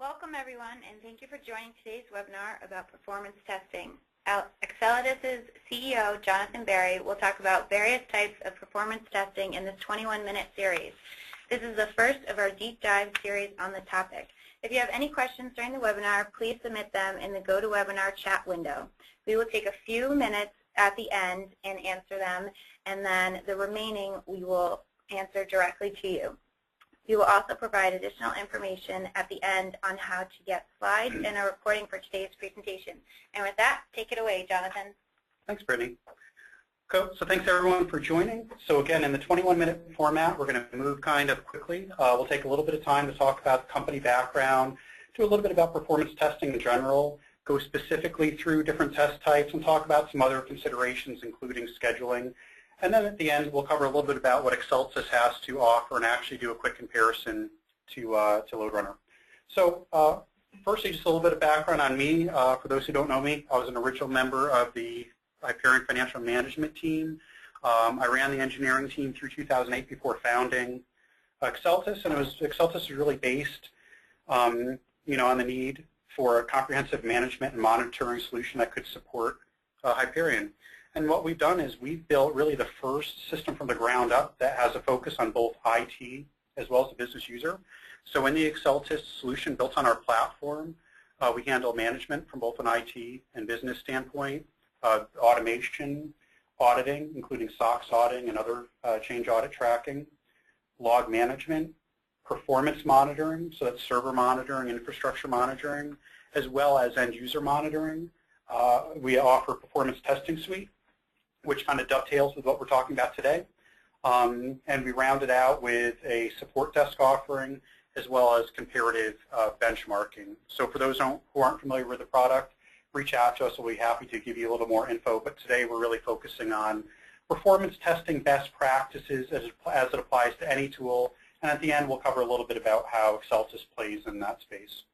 Welcome everyone, and thank you for joining today's webinar about performance testing. Accellatus' CEO, Jonathan Berry, will talk about various types of performance testing in this 21-minute series. This is the first of our deep dive series on the topic. If you have any questions during the webinar, please submit them in the GoToWebinar chat window. We will take a few minutes at the end and answer them, and then the remaining we will answer directly to you. We will also provide additional information at the end on how to get slides and a recording for today's presentation. And with that, take it away, Jonathan. Thanks, Brittany. Cool. So thanks, everyone, for joining. So again, in the 21-minute format, we're going to move kind of quickly. We'll take a little bit of time to talk about the company background, do a little bit about performance testing in general, go specifically through different test types, and talk about some other considerations, including scheduling. And then at the end, we'll cover a little bit about what Accellatus has to offer and actually do a quick comparison to LoadRunner. So firstly, just a little bit of background on me. For those who don't know me, I was an original member of the Hyperion financial management team. I ran the engineering team through 2008 before founding Accellatus, and Accellatus was really based on the need for a comprehensive management and monitoring solution that could support Hyperion. And what we've done is we've built really the first system from the ground up that has a focus on both IT as well as the business user. So in the Accellatus solution built on our platform, we handle management from both an IT and business standpoint, automation, auditing, including SOX auditing and other change audit tracking, log management, performance monitoring, so that's server monitoring, infrastructure monitoring, as well as end user monitoring. We offer performance testing suite, which kind of dovetails with what we're talking about today. And we rounded out with a support desk offering as well as comparative benchmarking. So for those who aren't familiar with the product, reach out to us. We'll be happy to give you a little more info. But today we're really focusing on performance testing best practices as it applies to any tool. And at the end, we'll cover a little bit about how Accellatus plays in that space.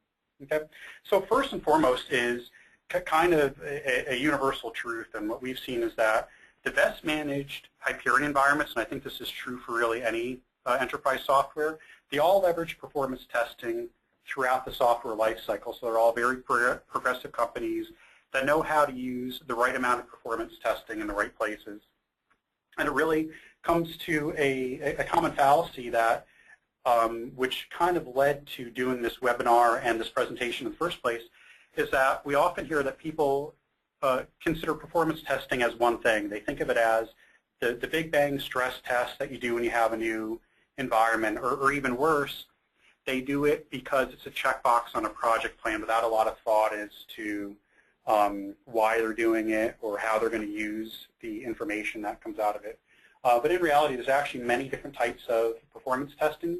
Okay. So first and foremost is kind of a universal truth, and what we've seen is that the best managed Hyperion environments, and I think this is true for really any enterprise software, they all leverage performance testing throughout the software lifecycle. So they're all very progressive companies that know how to use the right amount of performance testing in the right places. And it really comes to a common fallacy that which kind of led to doing this webinar and this presentation in the first place, is that we often hear that people consider performance testing as one thing. They think of it as the big bang stress test that you do when you have a new environment, or even worse, they do it because it's a checkbox on a project plan without a lot of thought as to why they're doing it or how they're going to use the information that comes out of it. But in reality, there's actually many different types of performance testing,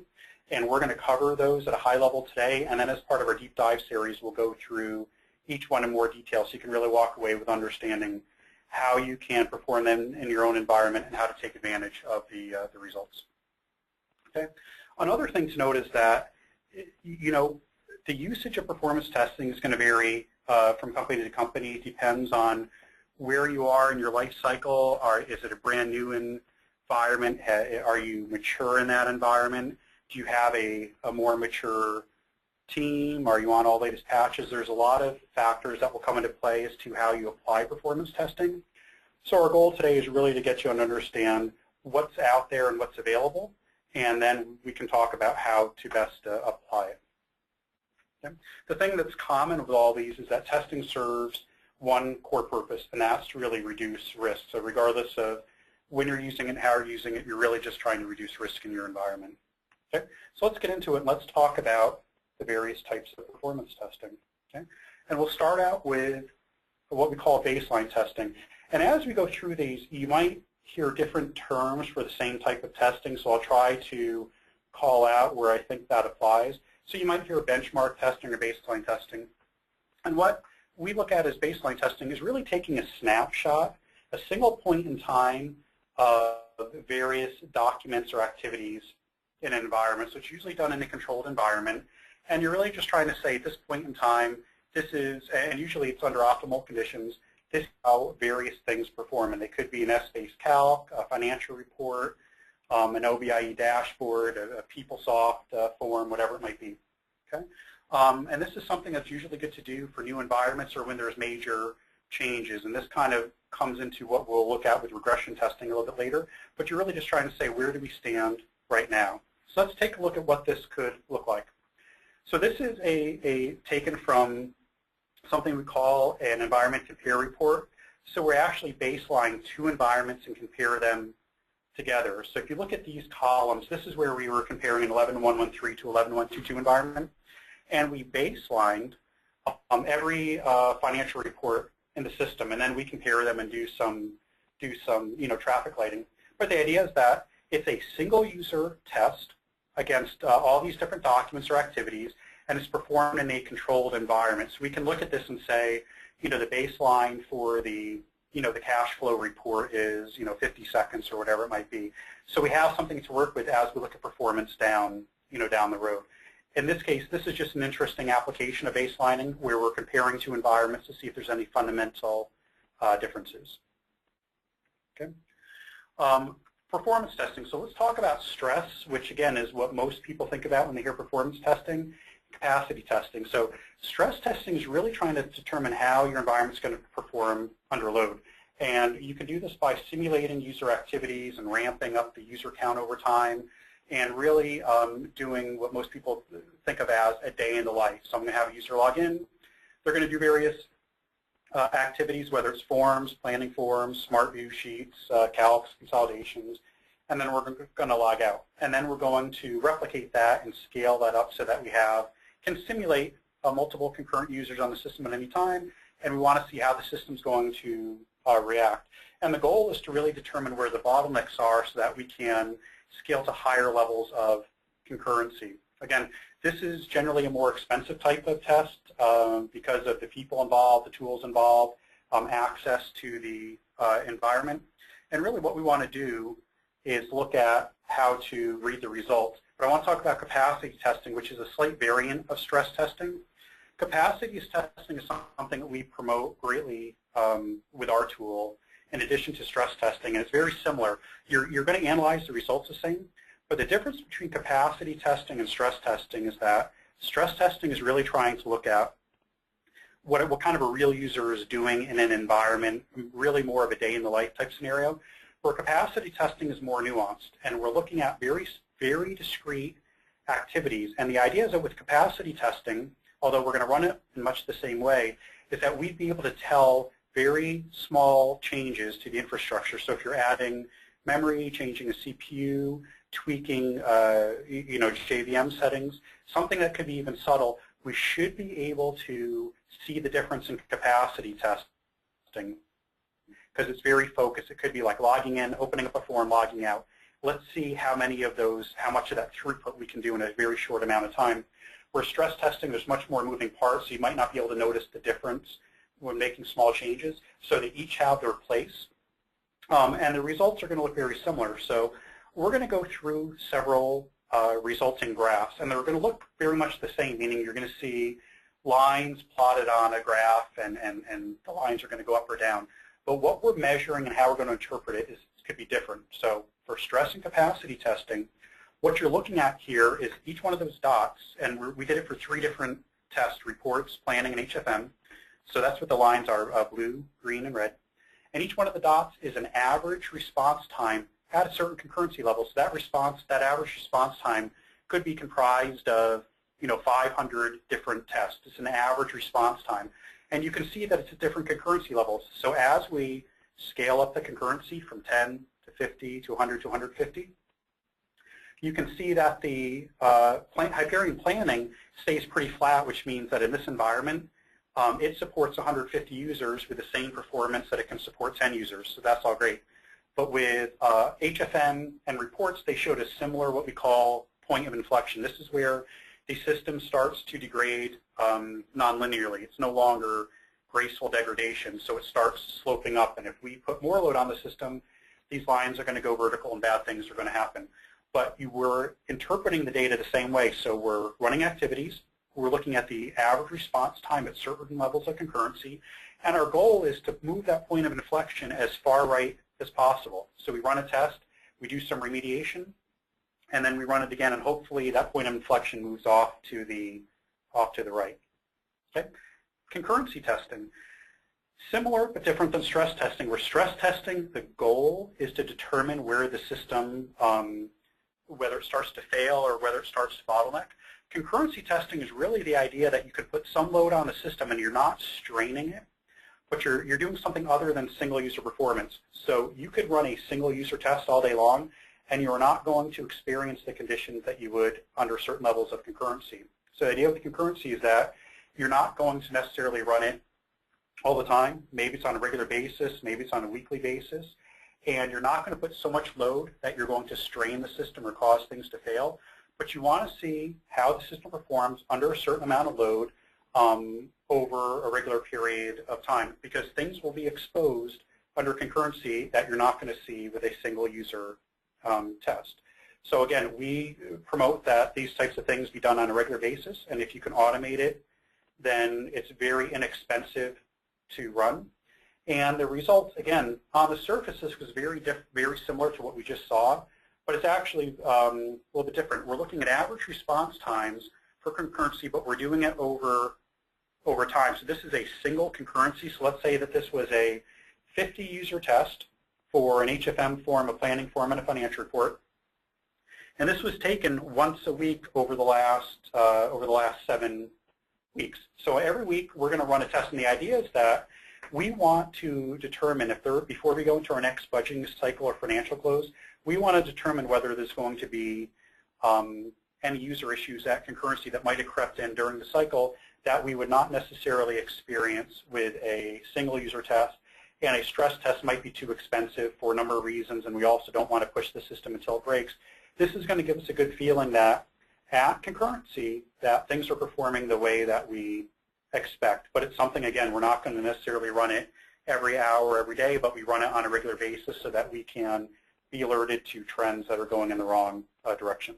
and we're going to cover those at a high level today, and then as part of our deep dive series, we'll go through each one in more detail so you can really walk away with understanding how you can perform them in your own environment and how to take advantage of the results. Okay. Another thing to note is that the usage of performance testing is going to vary from company to company. It depends on where you are in your life cycle. Is it a brand new environment? Are you mature in that environment? Do you have a more mature team? Are you on all the latest patches? There's a lot of factors that will come into play as to how you apply performance testing. So our goal today is really to get you to understand what's out there and what's available, and then we can talk about how to best apply it. Okay. The thing that's common with all these is that testing serves one core purpose, and that's to really reduce risk. So regardless of when you're using it and how you're using it, you're really just trying to reduce risk in your environment. Okay. So let's get into it, and let's talk about the various types of performance testing. Okay. And we'll start out with what we call baseline testing. And as we go through these, you might hear different terms for the same type of testing, so I'll try to call out where I think that applies. So you might hear benchmark testing or baseline testing. And what we look at as baseline testing is really taking a snapshot, a single point in time of various documents or activities in an environment. So it's usually done in a controlled environment. And you're really just trying to say at this point in time, this is, and usually it's under optimal conditions, this is how various things perform. And they could be an S-based calc, a financial report, an OBIE dashboard, a PeopleSoft form, whatever it might be. Okay? And this is something that's usually good to do for new environments or when there's major changes. And this kind of comes into what we'll look at with regression testing a little bit later. But you're really just trying to say, where do we stand right now? So let's take a look at what this could look like. So this is taken from something we call an environment compare report. So we're actually baseline two environments and compare them together. So if you look at these columns, this is where we were comparing an 11.113 to 11.122 environment. And we baselined every financial report in the system, and then we compare them and do some traffic lighting. But the idea is that it's a single user test against all these different documents or activities, and it's performed in a controlled environment. So we can look at this and say, the baseline for the cash flow report is 50 seconds or whatever it might be. So we have something to work with as we look at performance down the road. In this case, this is just an interesting application of baselining where we're comparing two environments to see if there's any fundamental differences. Okay. Performance testing. So let's talk about stress, which again is what most people think about when they hear performance testing, capacity testing. So stress testing is really trying to determine how your environment is going to perform under load. And you can do this by simulating user activities and ramping up the user count over time, and really doing what most people think of as a day in the life. So I'm going to have a user log in. They're going to do various activities, whether it's forms, planning forms, smart view sheets, calcs, consolidations, and then we're going to log out. And then we're going to replicate that and scale that up so that we can simulate multiple concurrent users on the system at any time, and we want to see how the system's going to react. And the goal is to really determine where the bottlenecks are so that we can scale to higher levels of concurrency. Again, this is generally a more expensive type of test because of the people involved, the tools involved, access to the environment. And really what we want to do is look at how to read the results. But I want to talk about capacity testing, which is a slight variant of stress testing. Capacity testing is something that we promote greatly with our tool in addition to stress testing, and it's very similar. You're going to analyze the results the same, but the difference between capacity testing and stress testing is that stress testing is really trying to look at what kind of a real user is doing in an environment, really more of a day in the life type scenario, where capacity testing is more nuanced, and we're looking at very, very discrete activities. And the idea is that with capacity testing, although we're going to run it in much the same way, is that we'd be able to tell very small changes to the infrastructure. So if you're adding memory, changing a CPU, tweaking JVM settings, something that could be even subtle, we should be able to see the difference in capacity testing because it's very focused. It could be like logging in, opening up a form, logging out. Let's see how much of that throughput we can do in a very short amount of time. Where stress testing, there's much more moving parts, so you might not be able to notice the difference when making small changes. So they each have their place. And the results are going to look very similar. So we're going to go through several resulting graphs, and they're going to look very much the same, meaning you're going to see lines plotted on a graph, and the lines are going to go up or down. But what we're measuring and how we're going to interpret it could be different. So for stress and capacity testing, what you're looking at here is each one of those dots, and we did it for 3 different tests: reports, planning, and HFM. So that's what the lines are, blue, green, and red. And each one of the dots is an average response time at a certain concurrency level. So that average response time could be comprised of 500 different tests. It's an average response time. And you can see that it's at different concurrency levels. So as we scale up the concurrency from 10 to 50 to 100 to 150, you can see that the Hyperion planning stays pretty flat, which means that in this environment, it supports 150 users with the same performance that it can support 10 users. So that's all great. But with HFM and reports, they showed a similar what we call point of inflection. This is where the system starts to degrade non-linearly. It's no longer graceful degradation, so it starts sloping up. And if we put more load on the system, these lines are going to go vertical and bad things are going to happen. But you were interpreting the data the same way. So we're running activities. We're looking at the average response time at certain levels of concurrency. And our goal is to move that point of inflection as far right as possible. So we run a test, we do some remediation, and then we run it again, and hopefully that point of inflection moves off to the off to the right. Okay? Concurrency testing. Similar but different than stress testing. Where stress testing, the goal is to determine where the system, whether it starts to fail or whether it starts to bottleneck. Concurrency testing is really the idea that you could put some load on the system and you're not straining it, but you're doing something other than single user performance. So you could run a single user test all day long and you're not going to experience the conditions that you would under certain levels of concurrency. So the idea of the concurrency is that you're not going to necessarily run it all the time. Maybe it's on a regular basis, maybe it's on a weekly basis, and you're not going to put so much load that you're going to strain the system or cause things to fail, but you want to see how the system performs under a certain amount of load over a regular period of time, because things will be exposed under concurrency that you're not going to see with a single user test. So again, we promote that these types of things be done on a regular basis, and if you can automate it, then it's very inexpensive to run. And the results, again, on the surface, this was very similar to what we just saw, but it's actually a little bit different. We're looking at average response times for concurrency, but we're doing it over time. So this is a single concurrency. So let's say that this was a 50-user test for an HFM form, a planning form, and a financial report. And this was taken once a week over the last 7 weeks. So every week we're going to run a test, and the idea is that we want to determine if before we go into our next budgeting cycle or financial close, we want to determine whether there's going to be any user issues at concurrency that might have crept in during the cycle that we would not necessarily experience with a single user test. And a stress test might be too expensive for a number of reasons, and we also don't want to push the system until it breaks. This is going to give us a good feeling that at concurrency that things are performing the way that we expect. But it's something, again, we're not going to necessarily run it every hour, every day, but we run it on a regular basis so that we can be alerted to trends that are going in the wrong direction.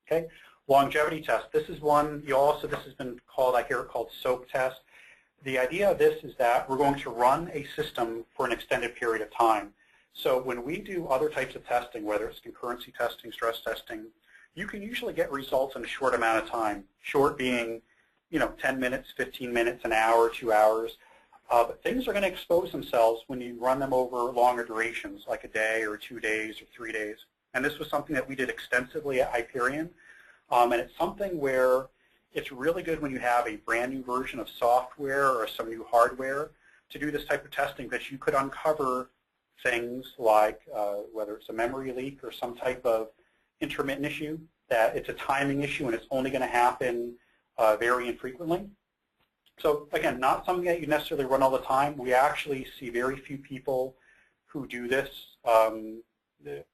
Okay, longevity test. This is one, this has been called, I hear it called SOAP test. The idea of this is that we're going to run a system for an extended period of time. So when we do other types of testing, whether it's concurrency testing, stress testing, you can usually get results in a short amount of time. Short being, 10 minutes, 15 minutes, an hour, 2 hours. But things are going to expose themselves when you run them over longer durations, like a day or 2 days or 3 days. And this was something that we did extensively at Hyperion. And it's something where it's really good when you have a brand new version of software or some new hardware to do this type of testing, because you could uncover things like whether it's a memory leak or some type of intermittent issue, that it's a timing issue and it's only going to happen very infrequently. So again, not something that you necessarily run all the time. We actually see very few people who do this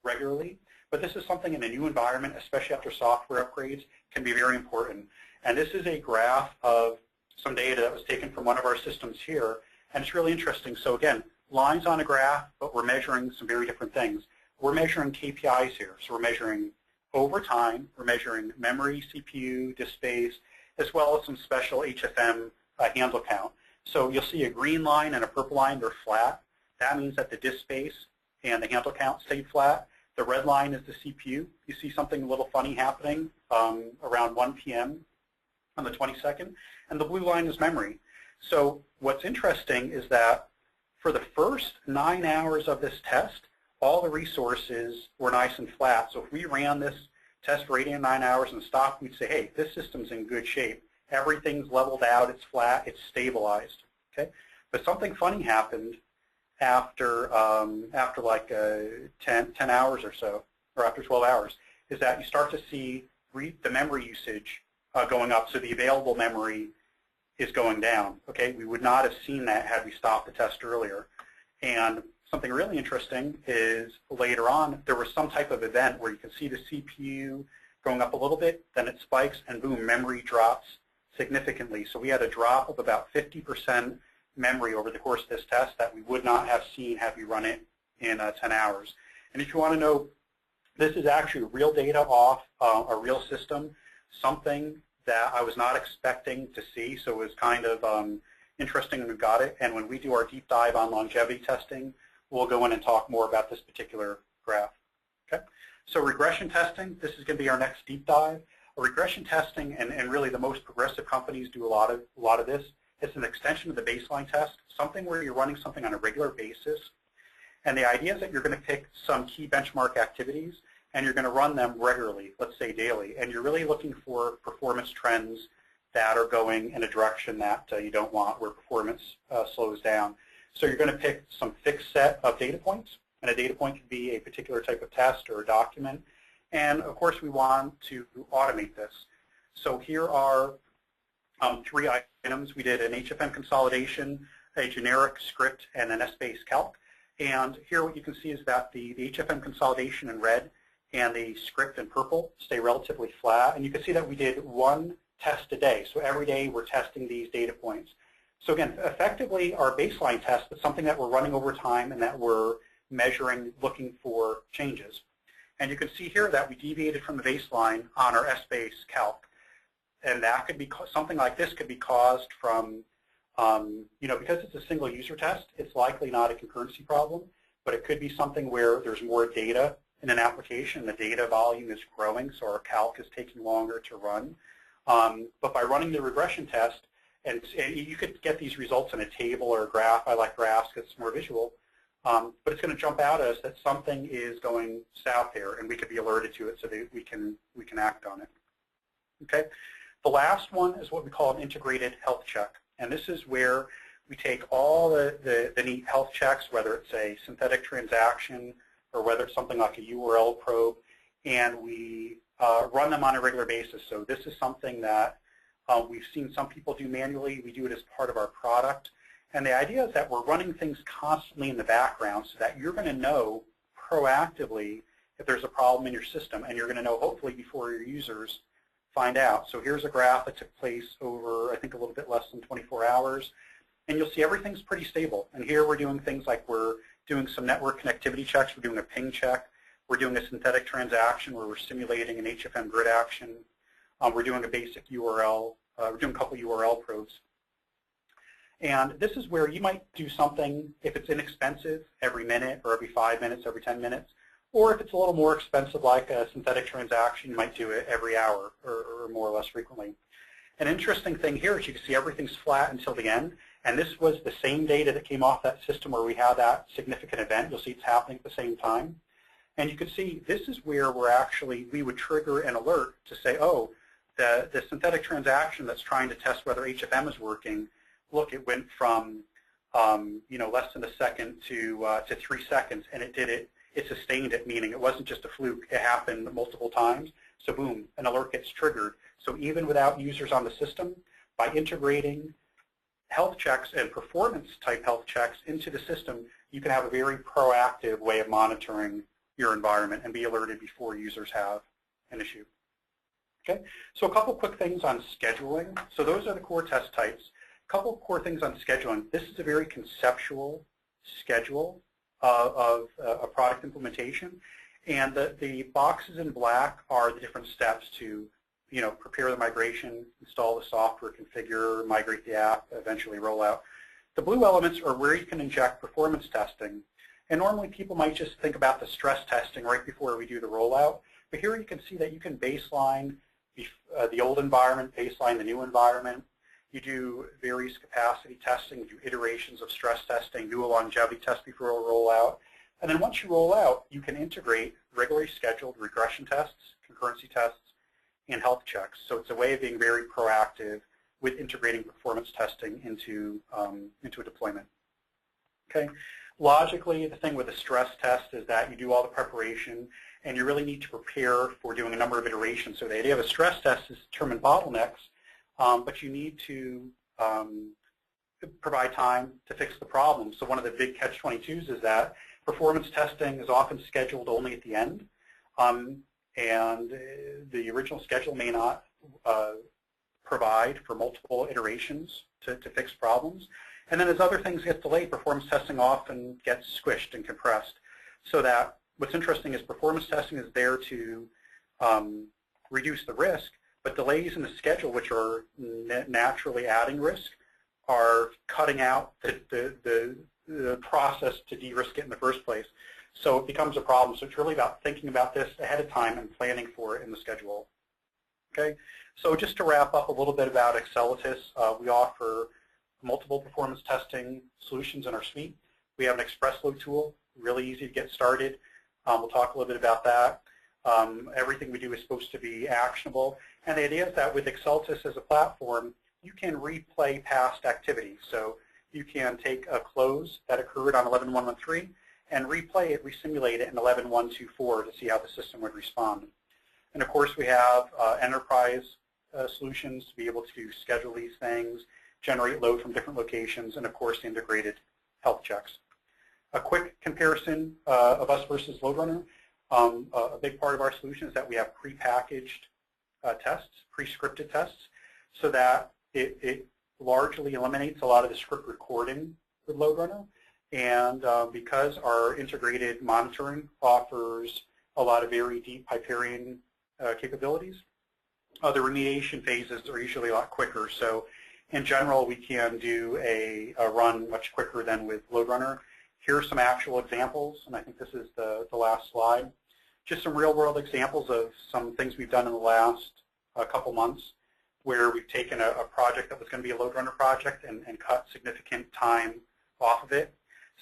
regularly, but this is something in a new environment, especially after software upgrades, can be very important. And this is a graph of some data that was taken from one of our systems here, and it's really interesting. So again, lines on a graph, but we're measuring some very different things. We're measuring KPIs here. So we're measuring over time, we're measuring memory, CPU, disk space, as well as some special HFM handle count. So you'll see a green line and a purple line, they're flat. That means that the disk space and the handle count stayed flat. The red line is the CPU. You see something a little funny happening around 1 p.m. on the 22nd, and the blue line is memory. So what's interesting is that for the first 9 hours of this test, all the resources were nice and flat. So if we ran this test for 8 or 9 hours and stopped, we'd say, hey, this system's in good shape. Everything's leveled out, it's flat, it's stabilized. Okay? But something funny happened after like 10 hours or so, or after 12 hours, is that you start to see the memory usage going up. So the available memory is going down. Okay? We would not have seen that had we stopped the test earlier. And something really interesting is later on, there was some type of event where you can see the CPU going up a little bit, then it spikes, and boom, memory drops significantly. So we had a drop of about 50% memory over the course of this test that we would not have seen had we run it in 10 hours. And if you want to know, this is actually real data off a real system, something that I was not expecting to see, so it was kind of interesting when we got it. And when we do our deep dive on longevity testing, we'll go in and talk more about this particular graph. Okay? So regression testing, this is going to be our next deep dive. regression testing, and really the most progressive companies do a lot of this. It's an extension of the baseline test, something where you're running something on a regular basis. And the idea is that you're going to pick some key benchmark activities and you're going to run them regularly, let's say daily. And you're really looking for performance trends that are going in a direction that you don't want, where performance slows down. So you're going to pick some fixed set of data points. And a data point could be a particular type of test or a document. And of course, we want to automate this. So here are 3 items. We did an HFM consolidation, a generic script, and an S-based calc. And here what you can see is that the HFM consolidation in red and the script in purple stay relatively flat. And you can see that we did 1 test a day. So every day we're testing these data points. So again, effectively our baseline test is something that we're running over time and that we're measuring, looking for changes. And you can see here that we deviated from the baseline on our S-based calc. And that could be something like this could be caused from, because it's a single user test, it's likely not a concurrency problem, but it could be something where there's more data in an application, the data volume is growing, so our calc is taking longer to run. But by running the regression test, and you could get these results in a table or a graph. I like graphs because it's more visual. But it's going to jump out at us that something is going south there, and we could be alerted to it so that we can act on it. Okay. The last one is what we call an integrated health check, and this is where we take all the neat health checks, whether it's a synthetic transaction or whether it's something like a URL probe, and we run them on a regular basis. So this is something that we've seen some people do manually. We do it as part of our product. And the idea is that we're running things constantly in the background so that you're going to know proactively if there's a problem in your system, and you're going to know hopefully before your users find out. So here's a graph that took place over, I think, a little bit less than 24 hours. And you'll see everything's pretty stable. And here we're doing things like we're doing some network connectivity checks. We're doing a ping check. We're doing a synthetic transaction where we're simulating an HFM grid action. We're doing a basic URL. We're doing a couple URL probes. And this is where you might do something, if it's inexpensive, every minute or every 5 minutes, every 10 minutes. Or if it's a little more expensive, like a synthetic transaction, you might do it every hour or more or less frequently. An interesting thing here is you can see everything's flat until the end. And this was the same data that came off that system where we had that significant event. You'll see it's happening at the same time. And you can see this is where we would trigger an alert to say, oh, the synthetic transaction that's trying to test whether HFM is working, look, it went from less than a second to 3 seconds, and it sustained it, meaning it wasn't just a fluke, it happened multiple times. So boom, an alert gets triggered. So even without users on the system, by integrating health checks and performance type health checks into the system, you can have a very proactive way of monitoring your environment and be alerted before users have an issue. Okay, so a couple quick things on scheduling. So those are the core test types. A couple core things on scheduling. This is a very conceptual schedule of a product implementation, and the boxes in black are the different steps to prepare the migration, install the software, configure, migrate the app, eventually roll out. The blue elements are where you can inject performance testing. And normally people might just think about the stress testing right before we do the rollout. But here you can see that you can baseline the old environment, baseline the new environment. You do various capacity testing, you do iterations of stress testing, do a longevity test before a rollout. And then once you roll out, you can integrate regularly scheduled regression tests, concurrency tests, and health checks. So it's a way of being very proactive with integrating performance testing into a deployment. Okay. Logically, the thing with a stress test is that you do all the preparation, and you really need to prepare for doing a number of iterations. So the idea of a stress test is to determine bottlenecks, but you need to provide time to fix the problem. So one of the big catch-22s is that performance testing is often scheduled only at the end, and the original schedule may not provide for multiple iterations to fix problems. And then as other things get delayed, performance testing often gets squished and compressed. So that what's interesting is performance testing is there to reduce the risk, but delays in the schedule, which are naturally adding risk, are cutting out the process to de-risk it in the first place. So it becomes a problem. So it's really about thinking about this ahead of time and planning for it in the schedule. Okay, so just to wrap up a little bit about Excellitis, we offer multiple performance testing solutions in our suite. We have an express load tool, really easy to get started. We'll talk a little bit about that. Everything we do is supposed to be actionable. And the idea is that with Excellitis as a platform, you can replay past activities. So you can take a close that occurred on 11.113 and replay it, resimulate it in 11.124 to see how the system would respond. And of course, we have enterprise solutions to be able to schedule these things, generate load from different locations, and of course, integrated health checks. A quick comparison of us versus LoadRunner. A big part of our solution is that we have prepackaged tests, pre-scripted tests, so that it largely eliminates a lot of the script recording with LoadRunner. And because our integrated monitoring offers a lot of very deep Hyperion capabilities, the remediation phases are usually a lot quicker. So in general, we can do a run much quicker than with LoadRunner. Here are some actual examples, and I think this is the last slide. Just some real-world examples of some things we've done in the last couple months where we've taken a project that was going to be a LoadRunner project and cut significant time off of it.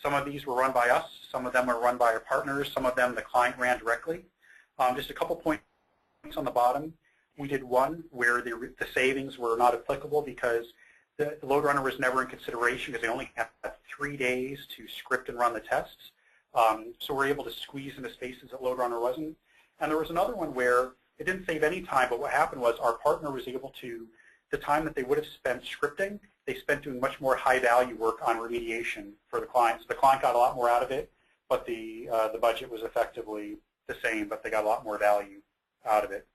Some of these were run by us. Some of them are run by our partners. Some of them the client ran directly. Just a couple points on the bottom. We did one where the savings were not applicable because the LoadRunner was never in consideration because they only had 3 days to script and run the tests. So we're able to squeeze into spaces that LoadRunner wasn't. And there was another one where it didn't save any time, but what happened was our partner was able to, the time that they would have spent scripting, they spent doing much more high-value work on remediation for the client. So the client got a lot more out of it, but the budget was effectively the same, but they got a lot more value out of it.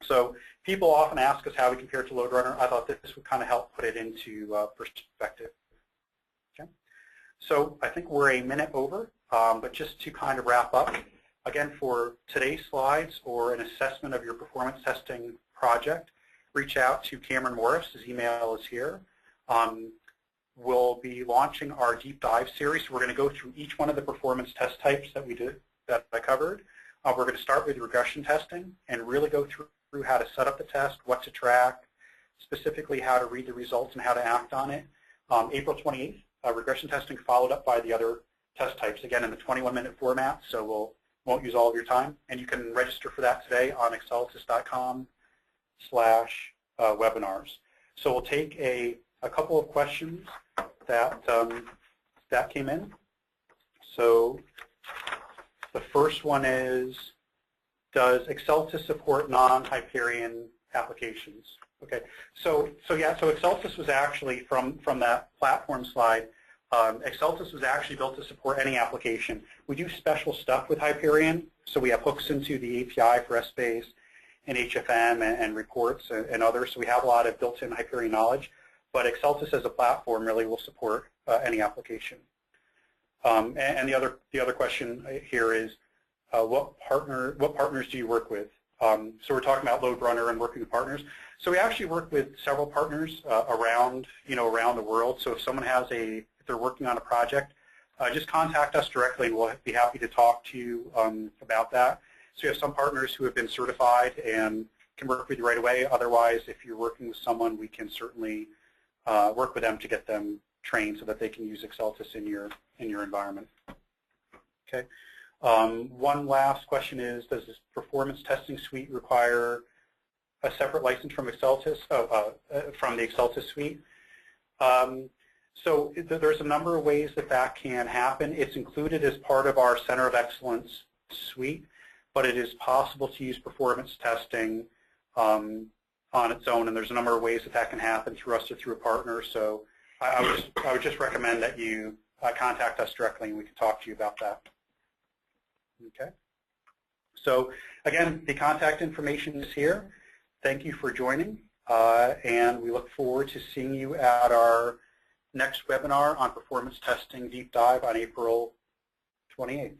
So people often ask us how we compare to LoadRunner. I thought this would kind of help put it into perspective. Okay. So I think we're a minute over, but just to kind of wrap up, again, for today's slides or an assessment of your performance testing project, reach out to Cameron Morris. His email is here. We'll be launching our deep dive series. We're going to go through each one of the performance test types that we did, that I covered. We're going to start with regression testing and really go through how to set up the test, what to track, specifically how to read the results and how to act on it. April 28th, regression testing followed up by the other test types, again in the 21-minute format, so won't use all of your time. And you can register for that today on excellitis.com/webinars. So we'll take a couple of questions that came in. So the first one is, does Excellitis support non-Hyperion applications? Okay, so Excellitis was actually, from that platform slide, Excellitis was actually built to support any application. We do special stuff with Hyperion, so we have hooks into the API for SBase and HFM and reports and others, so we have a lot of built-in Hyperion knowledge, but Excellitis as a platform really will support any application. And the other question here is, what partners do you work with? So we're talking about LoadRunner and working with partners. So we actually work with several partners around the world. So if someone has if they're working on a project, just contact us directly and we'll be happy to talk to you about that. So you have some partners who have been certified and can work with you right away. Otherwise, if you're working with someone, we can certainly work with them to get them trained so that they can use Excellitis in your environment. Okay. One last question is, does this performance testing suite require a separate license from Excellitis, from the Excellitis suite? So there's a number of ways that can happen. It's included as part of our Center of Excellence suite, but it is possible to use performance testing on its own, and there's a number of ways that can happen through us or through a partner. So I would just recommend that you contact us directly and we can talk to you about that. Okay. So again, the contact information is here. Thank you for joining, and we look forward to seeing you at our next webinar on performance testing deep dive on April 28th.